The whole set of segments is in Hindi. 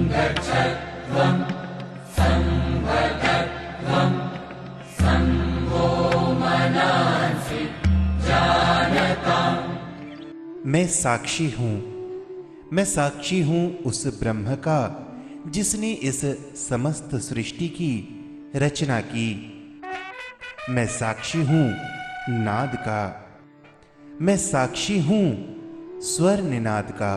गच्छध्वं संभगध्वं संभो मनांसि जानताम्। मैं साक्षी हूँ, मैं साक्षी हूँ उस ब्रह्म का जिसने इस समस्त सृष्टि की रचना की। मैं साक्षी हूँ नाद का, मैं साक्षी हूँ स्वर निनाद का।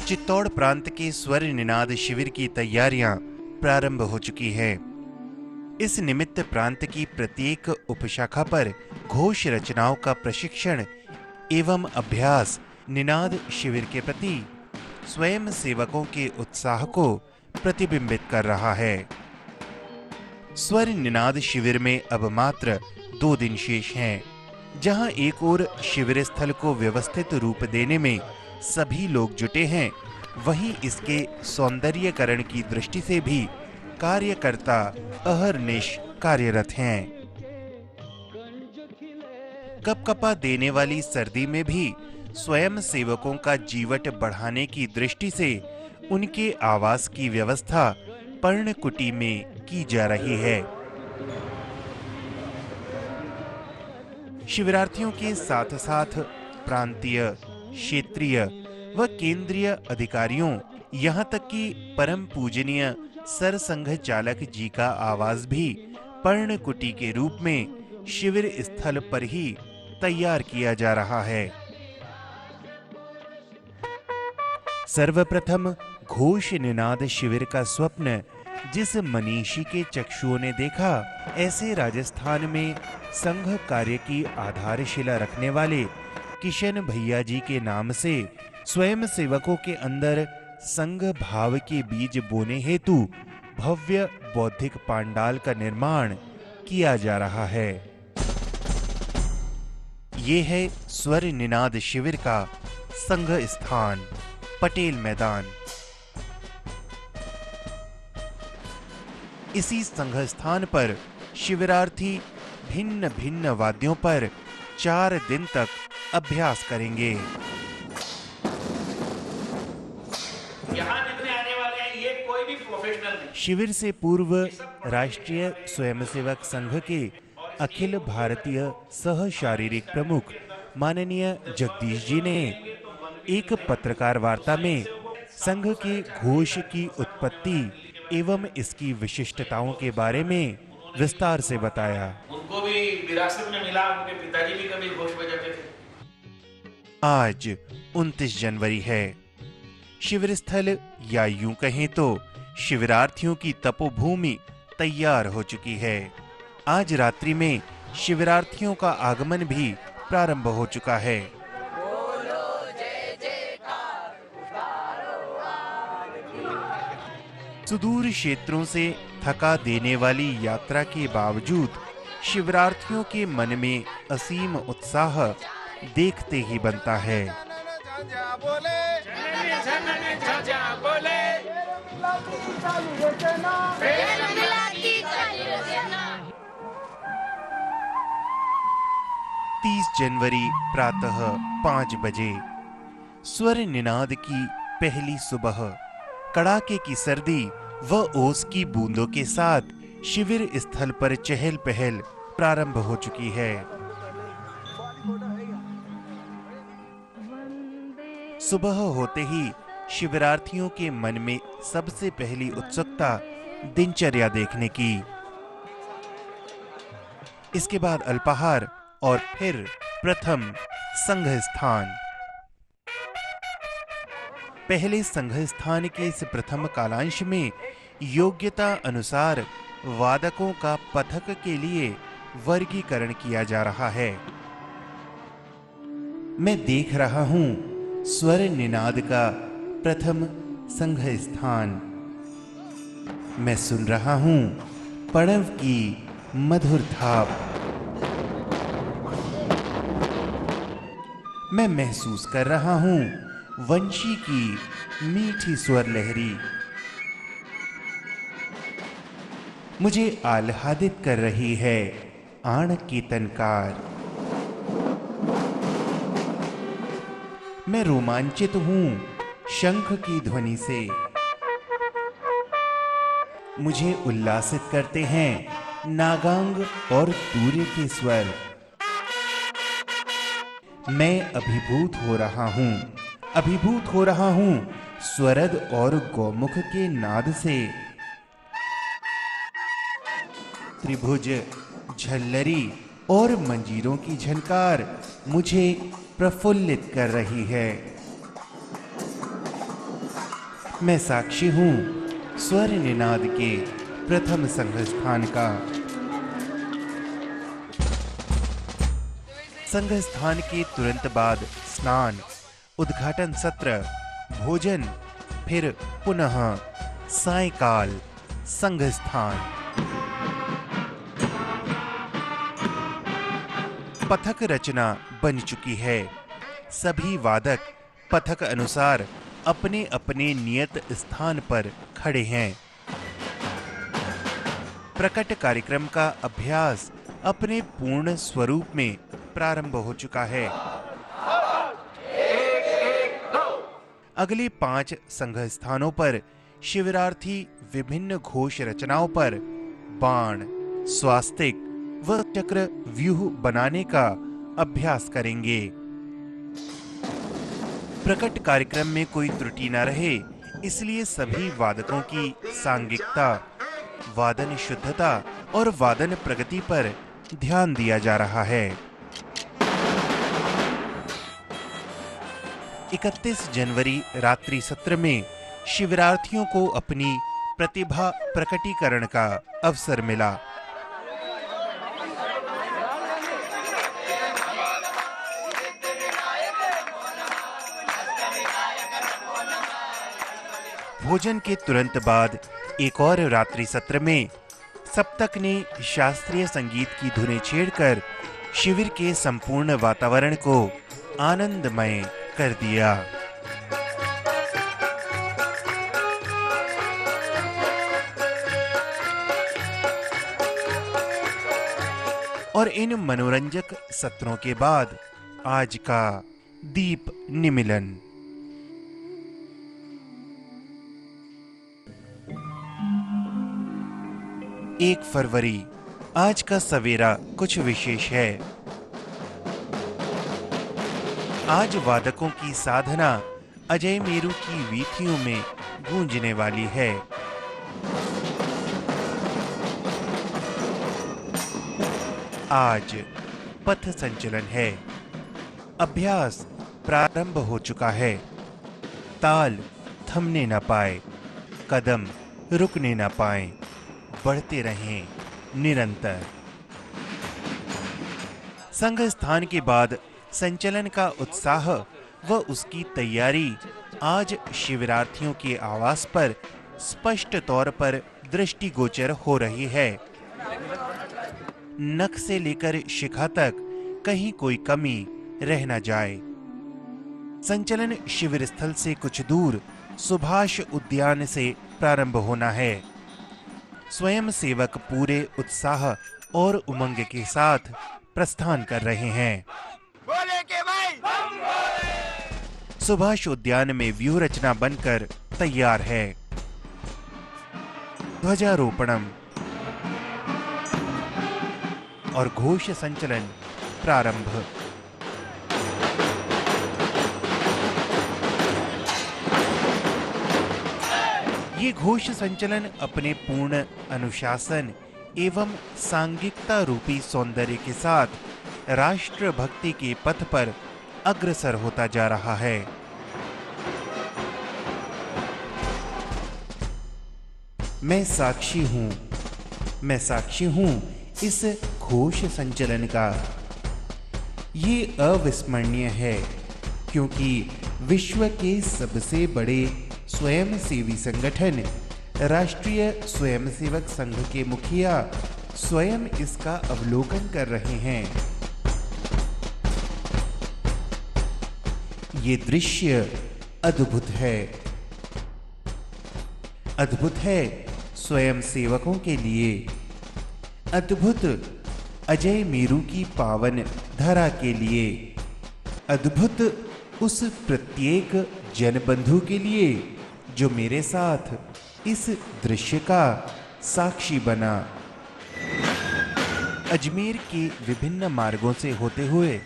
चित्तौड़ प्रांत के स्वर निनाद शिविर की तैयारियां प्रारंभ हो चुकी है। इस निमित्त प्रांत की प्रत्येक उपशाखा पर घोष रचनाओं का प्रशिक्षण एवं अभ्यास निनाद शिविर के प्रति स्वयं सेवकों के उत्साह को प्रतिबिंबित कर रहा है। स्वर निनाद शिविर में अब मात्र 2 दिन शेष हैं, जहां एक ओर शिविर स्थल को व्यवस्थित रूप देने में सभी लोग जुटे हैं, वहीं इसके सौंदर्यीकरण की दृष्टि से भी कार्यकर्ता अहर्निश कार्यरत हैं। कपकपा देने वाली सर्दी में भी स्वयं सेवकों का जीवट बढ़ाने की दृष्टि से उनके आवास की व्यवस्था पर्णकुटी में की जा रही है। शिविरार्थियों के साथ साथ प्रांतीय, क्षेत्रीय व केंद्रीय अधिकारियों, यहाँ तक कि परम पूजनीय सरसंघ चालक जी का आवास भी पर्णकुटी के रूप में शिविर स्थल पर ही तैयार किया जा रहा है। सर्वप्रथम घोष निनाद शिविर का स्वप्न जिस मनीषी के चक्षुओं ने देखा, ऐसे राजस्थान में संघ कार्य की आधारशिला रखने वाले किशन भैया जी के नाम से स्वयं सेवकों के अंदर संघ भाव के बीज बोने हेतु भव्य बौद्धिक पांडाल का निर्माण किया जा रहा है। ये है स्वर निनाद शिविर का संघ स्थान, पटेल मैदान। इसी संघ स्थान पर शिविरार्थी भिन्न भिन्न वाद्यों पर 4 दिन तक अभ्यास करेंगे। यहाँ जितने आने वाले हैं ये कोई भी प्रोफेशनल नहीं। शिविर से पूर्व राष्ट्रीय स्वयंसेवक संघ के अखिल भारतीय सह शारीरिक प्रमुख माननीय जगदीश जी ने एक पत्रकार वार्ता में संघ के घोष की उत्पत्ति एवं इसकी विशिष्टताओं के बारे में विस्तार से बताया। उनको भी विरासत में मिला, उनके पिताजी भी कभी घोष बजाते थे। आज 29 जनवरी है। शिविर स्थल या यूं कहें तो शिविरार्थियों की तपोभूमि तैयार हो चुकी है। आज रात्रि में शिविरार्थियों का आगमन भी प्रारंभ हो चुका है। सुदूर क्षेत्रों से थका देने वाली यात्रा के बावजूद शिविरार्थियों के मन में असीम उत्साह देखते ही बनता है। 30 जनवरी प्रातः 5 बजे स्वर निनाद की पहली सुबह कड़ाके की सर्दी व ओस की बूंदों के साथ शिविर स्थल पर चहल पहल प्रारंभ हो चुकी है। सुबह होते ही शिविरार्थियों के मन में सबसे पहली उत्सुकता दिनचर्या देखने की, इसके बाद अल्पाहार और फिर प्रथम संघ स्थान। पहले संघ स्थान के इस प्रथम कालांश में योग्यता अनुसार वादकों का पथक के लिए वर्गीकरण किया जा रहा है। मैं देख रहा हूं स्वर निनाद का प्रथम संघ स्थान। मैं सुन रहा हूं पड़व की मधुर थाप। मैं महसूस कर रहा हूं वंशी की मीठी स्वर लहरी। मुझे आह्लादित कर रही है आण की तनकार। मैं रोमांचित हूं शंख की ध्वनि से। मुझे उल्लासित करते हैं नागांग और तूर्य के स्वर। मैं अभिभूत हो रहा हूं स्वरद और गौमुख के नाद से। त्रिभुज, झल्लरी और मंजीरों की झनकार मुझे प्रफुल्लित कर रही है। मैं साक्षी हूं स्वर निनाद के प्रथम संघस्थान का। संघस्थान के तुरंत बाद स्नान, उद्घाटन सत्र, भोजन, फिर पुनः सायंकाल संघस्थान। पथक रचना बन चुकी है। सभी वादक पथक अनुसार अपने अपने नियत स्थान पर खड़े हैं। प्रकट कार्यक्रम का अभ्यास अपने पूर्ण स्वरूप में प्रारंभ हो चुका है। अगले 5 संघ स्थानों पर शिविरार्थी विभिन्न घोष रचनाओं पर बाण, स्वास्तिक व चक्र व्यूह बनाने का अभ्यास करेंगे। प्रकट कार्यक्रम में कोई त्रुटि न रहे, इसलिए सभी वादकों की सांगिकता, वादन शुद्धता और वादन प्रगति पर ध्यान दिया जा रहा है। 31 जनवरी रात्रि सत्र में शिविरार्थियों को अपनी प्रतिभा प्रकटीकरण का अवसर मिला। भोजन के तुरंत बाद एक और रात्रि सत्र में सप्तक ने शास्त्रीय संगीत की धुनें छेड़कर शिविर के संपूर्ण वातावरण को आनंदमय कर दिया। और इन मनोरंजक सत्रों के बाद आज का दीप निमिलन। 1 फरवरी आज का सवेरा कुछ विशेष है। आज वादकों की साधना अजय मेरू की वीथियों में गूंजने वाली है। आज पथ संचलन है। अभ्यास प्रारंभ हो चुका है। ताल थमने न पाए, कदम रुकने न पाए, बढ़ते रहें निरंतर। संघ स्थान के बाद संचलन का उत्साह व उसकी तैयारी आज शिविरार्थियों के आवास पर स्पष्ट तौर पर दृष्टिगोचर हो रही है। नख से लेकर शिखा तक कहीं कोई कमी रह न जाए। संचलन शिविर स्थल से कुछ दूर सुभाष उद्यान से प्रारंभ होना है। स्वयं सेवक पूरे उत्साह और उमंग के साथ प्रस्थान कर रहे हैं। बोले के भाई सुभाष उद्यान में व्यूह रचना बनकर तैयार है। ध्वजारोपणम और घोष संचलन प्रारंभ। ये घोष संचलन अपने पूर्ण अनुशासन एवं सांघिकता रूपी सौंदर्य के साथ राष्ट्र भक्ति के पथ पर अग्रसर होता जा रहा है। मैं साक्षी हूं इस घोष संचलन का। ये अविस्मरणीय है क्योंकि विश्व के सबसे बड़े स्वयंसेवी संगठन राष्ट्रीय स्वयंसेवक संघ के मुखिया स्वयं इसका अवलोकन कर रहे हैं। ये दृश्य अद्भुत है। स्वयं सेवकों के लिए, अद्भुत अजय मेरु की पावन धरा के लिए, अद्भुत उस प्रत्येक जनबंधु के लिए जो मेरे साथ इस दृश्य का साक्षी बना। अजमेर के विभिन्न मार्गों से होते हुए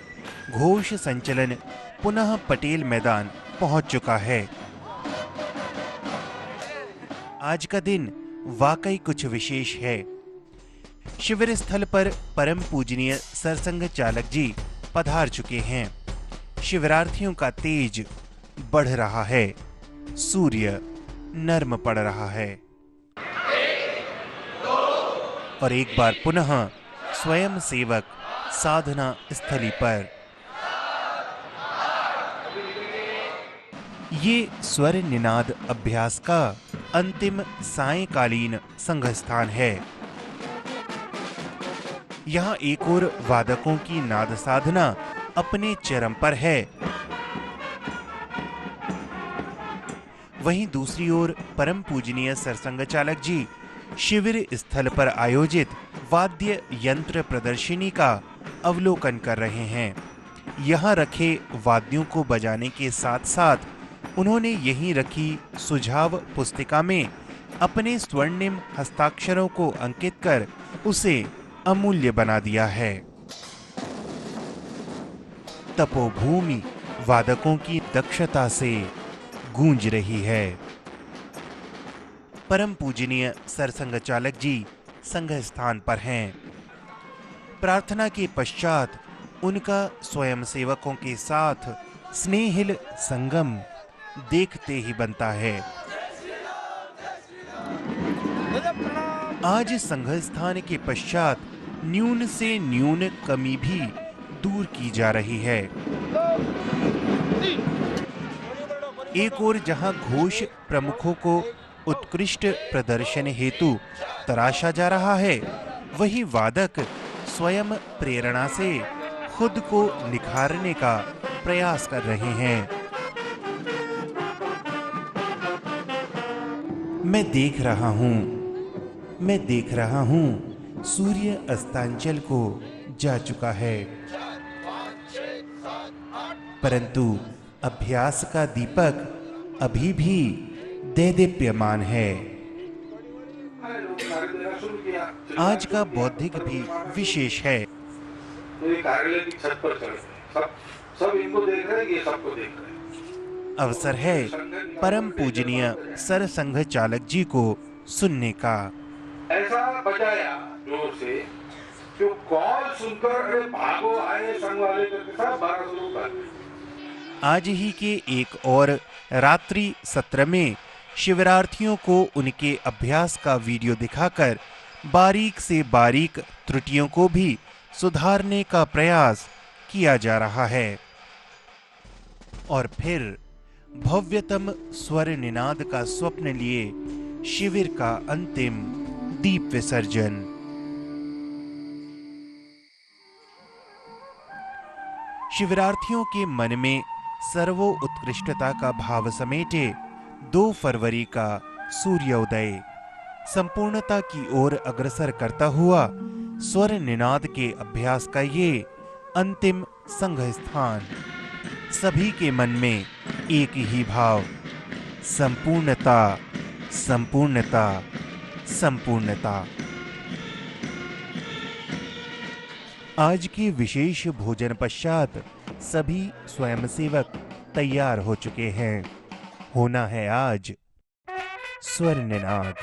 घोष संचलन पुनः पटेल मैदान पहुंच चुका है। आज का दिन वाकई कुछ विशेष है। शिविर स्थल पर परम पूजनीय सरसंघ चालक जी पधार चुके हैं। शिविरार्थियों का तेज बढ़ रहा है, सूर्य नर्म पड़ रहा है और एक बार पुनः स्वयं सेवक साधना स्थली पर। ये स्वर निनाद अभ्यास का अंतिम सायंकालीन संघ स्थान है। यहाँ एक ओर वादकों की नाद साधना अपने चरम पर है, वहीं दूसरी ओर परम पूजनीय सरसंघ चालक जी शिविर स्थल पर आयोजित वाद्य यंत्र प्रदर्शनी का अवलोकन कर रहे हैं। यहाँ रखे वाद्यों को बजाने के साथ साथ उन्होंने यहीं रखी सुझाव पुस्तिका में अपने स्वर्णिम हस्ताक्षरों को अंकित कर उसे अमूल्य बना दिया है। तपोभूमि वादकों की दक्षता से गूंज रही है। परम पूजनीय सरसंघ चालक जी संघ स्थान पर हैं। प्रार्थना के पश्चात उनका स्वयं सेवकों के साथ स्नेहिल संगम देखते ही बनता है। आज संघ स्थान के पश्चात न्यून से न्यून कमी भी दूर की जा रही है। एक ओर जहां घोष प्रमुखों को उत्कृष्ट प्रदर्शन हेतु तराशा जा रहा है, वहीं वादक स्वयं प्रेरणा से खुद को निखारने का प्रयास कर रहे हैं। मैं देख रहा हूं सूर्य अस्तांचल को जा चुका है, परंतु अभ्यास का दीपक अभी भी दैदीप्यमान है। आज का बौद्धिक भी विशेष है। कार्यालय की छत पर चढ़ गए, सब इनको देख रहे हैं, ये सबको देख रहे हैं। अवसर है परम पूजनीय सरसंघ चालक जी को सुनने का। ऐसा बजाया जोर से कि कॉल सुनकर अरे भागो आए संघ वाले करके सब 12 शुरू कर दिए। आज ही के एक और रात्रि सत्र में शिविरार्थियों को उनके अभ्यास का वीडियो दिखाकर बारीक से बारीक त्रुटियों को भी सुधारने का प्रयास किया जा रहा है। और फिर भव्यतम स्वर निनाद का स्वप्न लिए शिविर का अंतिम दीप विसर्जन। शिविरार्थियों के मन में सर्वोत्कृष्टता का भाव समेटे 2 फरवरी का सूर्योदय संपूर्णता की ओर अग्रसर करता हुआ स्वर निनाद के अभ्यास का ये अंतिम संघ स्थान, सभी के मन में एक ही भाव, संपूर्णता, संपूर्णता, संपूर्णता। आज के विशेष भोजन पश्चात सभी स्वयंसेवक तैयार हो चुके हैं। होना है आज स्वर निनाद।